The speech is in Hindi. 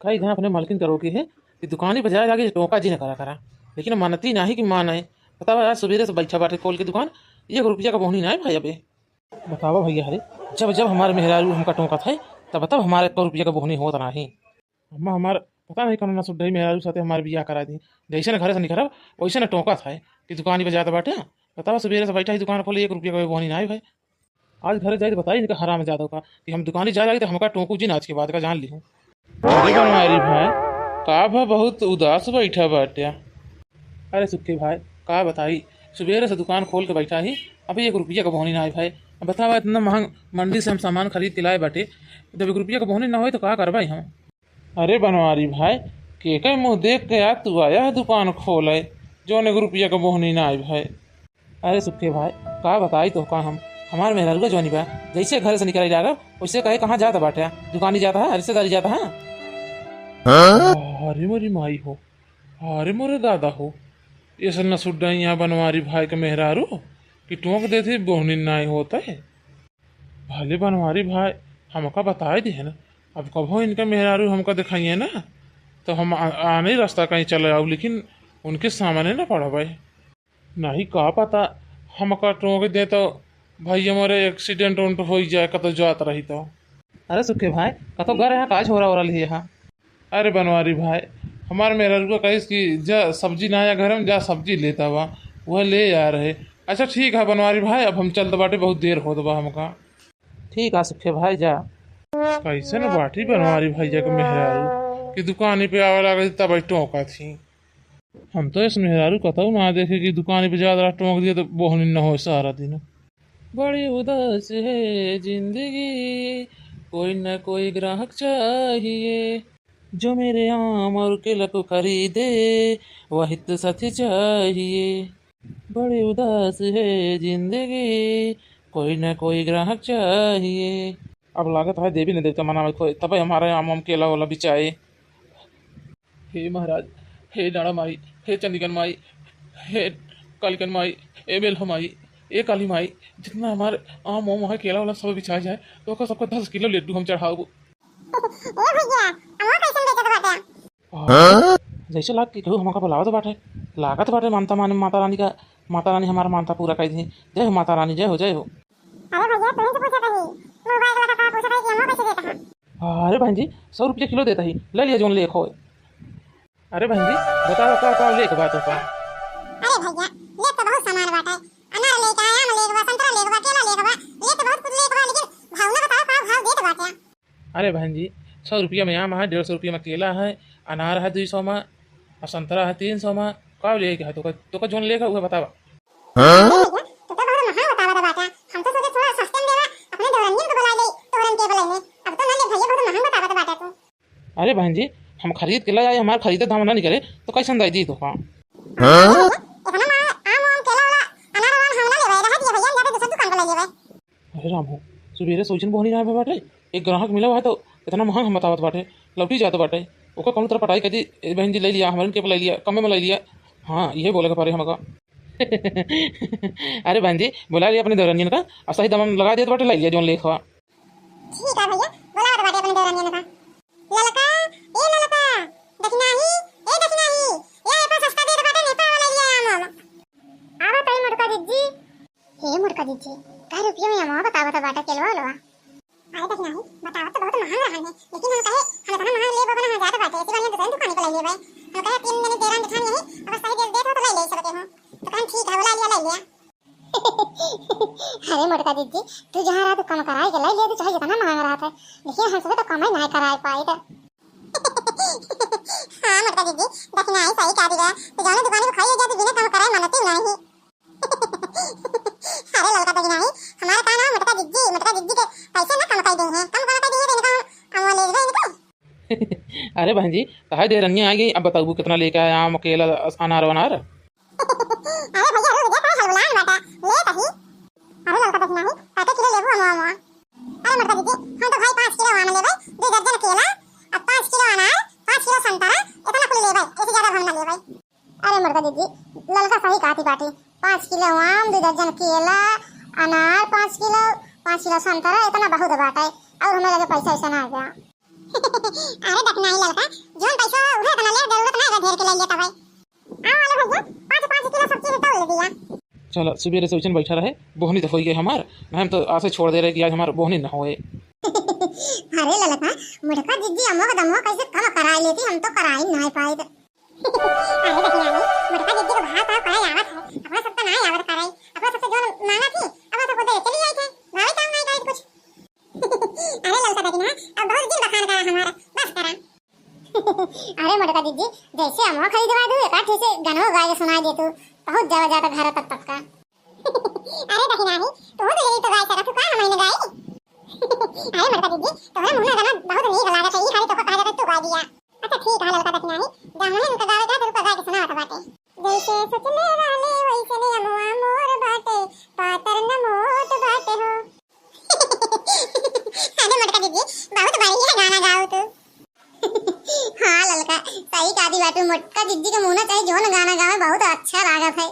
कई इधर अपने मालकिन करोगे है कि दुकान ही बजाय आगे टोका जी न करा करा, लेकिन मानती नहीं कि मान है। बतावा आज सवेरे से बैठा बाटे खोल के दुकान, 1 रुपया का बोहनी ना है भाई अबे। बतावा भैया हरे, जब जब हमारे मेहरारू हमका टोका था तब तब हमारे 1 रुपया का बोहनी होता नहीं। अम्मा हमार पता नहीं कौन ना सुधाई मेहरारू साथे हमारे बियाह करा दी, जैसे न घर से निकला वैसे न टोका था कि दुकान ही बजाता बाटे। बतावा सवेरे से बैठा ही दुकान खोले 1 रुपया का बोहनी ना है भाई। आज घर जाए तो बताइए इनका हराम ज्यादा का कि हम दुकान ही जा रहे तो हमका टोकू जी आज के बाद का जान ली हूँ। अरे बनवारी भाई का भा बहुत उदास बैठा बाटे। अरे सुखी भाई का बताई, सवेरे से दुकान खोल के बैठा ही अभी 1 रुपया का बोहनी ना है भाई। अब बतावा इतना महंग मंडी से हम सामान खरीद के लाए बाटे, जब 1 रुपया का बोहनी ना हो तो का करवाई हम। अरे बनवारी भाई के मुँह देख के यार तू आया है दुकान खोले जो 1 रुपया का बोहनी ना आए भाई। अरे सुखे भाई का बताई तो का हम हमारे मेहरारू का जवानी बा, जैसे घर से निकल जाएगा वैसे कहे कहाँ जाता बाटे, दुकान ही जाता है रिश्तेदारी जाता है। अरे मोरी माई हो, अरे मोरे दादा हो, ये सब न सुड्डा यहाँ बनवारी भाई के मेहरारू कि टोक देते बोहनी नाई होता है। भले बनवारी भाई हमका बताए दी है ना, अब कभो इनका मेहरारू हमका दिखाइए ना तो हम आने ही रास्ता कहीं चले आओ, लेकिन उनके सामने ना पड़ा भाई। नहीं का पता हमका टोक दे तो भाई हमारे एक्सीडेंट उंट हो जाए कतो जात रही तो। अरे सुखे भाई कतो घर यहाँ काज हो रहा है यहाँ। अरे बनवारी भाई हमारे मेहरारू का कहीस कि जा सब्जी ना आया घर में जा सब्जी लेता हुआ वह ले आ रहे। अच्छा ठीक है बनवारी भाई अब हम चलते बाटे बहुत देर हो बा हमका। ठीक है सुखे भाई जा। कैसे न बाटी बनवारी भाई जाके मेहरारू की दुकान पे आवे लगा तब टोका थी। हम तो इस मेहरारू कतऊ ना देखे कि दुकान पे ज्यादा टोक दिया तो बोहनी न हो सारा दिन। बड़ी उदास है जिंदगी, कोई न कोई ग्राहक चाहिए, जो मेरे आम और केला को खरीदे वही तो साथी चाहिए। बड़ी उदास है जिंदगी, कोई न कोई ग्राहक चाहिए। अब लागत है देवी ने देवता मना में तब हमारे आम केला वाला बिचाए। हे महाराज, हे डाड़ा माई, हे चंडीगढ़ माई, हे कालिकन माई, ए बेल्हा माई, ए काली माई, जितना हमारे आम वाम है केला वाला सब बिछाया जाए तो सबको 10 किलो लड्डू हम चढ़ाओ। जैसे लाग के कहूँ हमका बुलावा तो बाटे, लागत बाटे मानता माने माता रानी का, माता रानी हमारा मानता पूरा कर दी। जय हो माता रानी, जय हो जय हो। अरे बहन जी 100 रुपया किलो देता ही, ले लिया जोन ले खो। अरे बहन जी बताओ का ले के बात होता। अरे भैया ले तो बहुत सामान बाटा है, अनार लेके आया, आम लेके बा, संतरा लेके बा, केला लेके बा, ले तो बहुत कुछ लेके बा, लेकिन भाव ना बताओ का भाव देत बाटे। अरे बहन जी 100 रुपया में आम है, 150 रुपया में केला है, अनार है 200 में और संतरा है 300 में। का ले के है तो का जोन लेगा वह बतावा। तो बहुत महंगा बतावा बाटा, हम तो सोचे थोड़ा सस्ते में देवा, अपने दौरनियन को बुला ले, तोरन के बुलाने अब तो ना ले भैया बहुत महंगा बतावा बाटा तो। अरे बहन जी हम खरीद के लाए, हमारे खरीदे दाम ना निकले तो कैसे दाई दी तो का। अरे राम हो सवेरे सोचन बोहनी रहा बाटे, एक ग्राहक मिला है तो इतना महंगा हम बतावत बाटे, लौटी जाते बाटे ओका कौन तरह पटाई कर दी। बहन जी ले लिया हमारे के ले लिया, कमे में ले लिया। हाँ ये बोले पारे हमका। अरे बहन जी बुला लिया अपने दौरानियन का और सही दाम लगा दिया बाटे, ले लिया जोन लेखवा। ठीक है भैया बुला बाटे अपने दौरानियन का। ललका ए ललका दक्षिणाही ए दक्षिणाही ये पे सस्ता दे बाटे नेपा वाला लिया आम। आवा तई मुर्का दीदी, हे मुर्का दीदी का रुपया में आम बतावा बाटा केलवा लवा। अरे दक्षिणाही बतावा तो बहुत महंगा है, लेकिन हम कहे हम इतना महंगा ले बना जात बाटे, इसी वाली दुकान दुकान को ले ले भाई। हम कहे 3 दिन 13 दिखान यही अब सही दे दे तो ले ले सकते हो। तो कहां ठीक है बुला लिया ले लिया। अरे मुर्का दीदी तू जहां रहा तो कम कराए के ले लिया, तो चाहे जितना महंगा रहा था लेकिन हम सब तो कम ही नहीं कराए पाए थे। हां मुर्का दीदी दक्षिणाही सही कह दिया, तो जाने दुकान को खाई जाती बिना कम कराए मनती नहीं। अरे ललका दक्षिणाही हमारा का नाम मुर्का दीदी के पैसे ना कम कर दी हैं, कम कर दी है इनका हम ले ले इनको। अरे बहन जी कहा दे रंगी आ गई, अब बताओ कितना लेके आया आम केला अनार वनार। अरे भैया रुक जा का हलवान बेटा ले तही। अरे ललका दक्षिणाही पैसे किलो लेबो हम। अरे मुर्का दीदी हम तो भाई 5 किलो आम लेबे, 2 दर्जन केला और 5 किलो अनार, 5 किलो संतरा, इतना कुल लेबे, इससे ज्यादा हम ना लेबे। अरे मुर्का दीदी ललका सही कहती बाटी, 5 किलो आम, 2 दर्जन केला, अनार 5 किलो, 5 किलो संतरा, इतना बहुत बाटा है और हमें लगे पैसा ऐसा ना आ गया। अरे देखना ही लड़का जोन पैसा उहे तना ले जरूरत नहीं है ढेर के ले लेता भाई आओ वाले भैया 5 किलो सब्जी तो ले दिया चल सुबह से उचन बैठा रहे बोहनी तो हो गई हमार हम तो आसे छोड़ दे रहे कि आज हमार बोहनी ना होए। अरे ललका मुड़का जिद्दी अमो दमो कैसे कम कराई लेती हम तो कराई नहीं पाई अरे देखना नहीं मुड़का जिद्दी को भात आ कराई आवत है अपना सब तो नहीं आवत कराई अपना सबसे जोन मांगा थी अब तो दे चली आई थे भाई काम नहीं कराई कुछ अरे ललका देखना अब बहुत दिन बखान करा हमारा बस करा अरे मुड़का जिद्दी जैसे अमो खरीदवा दू एक से गनो गाय सुनाई दे तू बहुत ज्यादा ज्यादा घर तक का अरे देखना नहीं तू तो यही तो गाय करा तू का हमारे गाय अरे मुड़का दीदी तोहरे मुंह में गाना बहुत नीक लागत है ई खाली तो कहा जाता तू गा दिया अच्छा ठीक है लड़का देखना नहीं जामुन इनका गावे का तेरे को गा के सुनावत बाटे जैसे सोचले वाले वैसे ने अमुआ मोर बाटे पातर न मोट बाटे हो अरे मुड़का दीदी बहुत बढ़िया गाना गाओ तू हाँ लड़का सही कादी बाटू मुड़का दीदी के मुंह में चाहे जोन गाना गावे बहुत अच्छा लागत है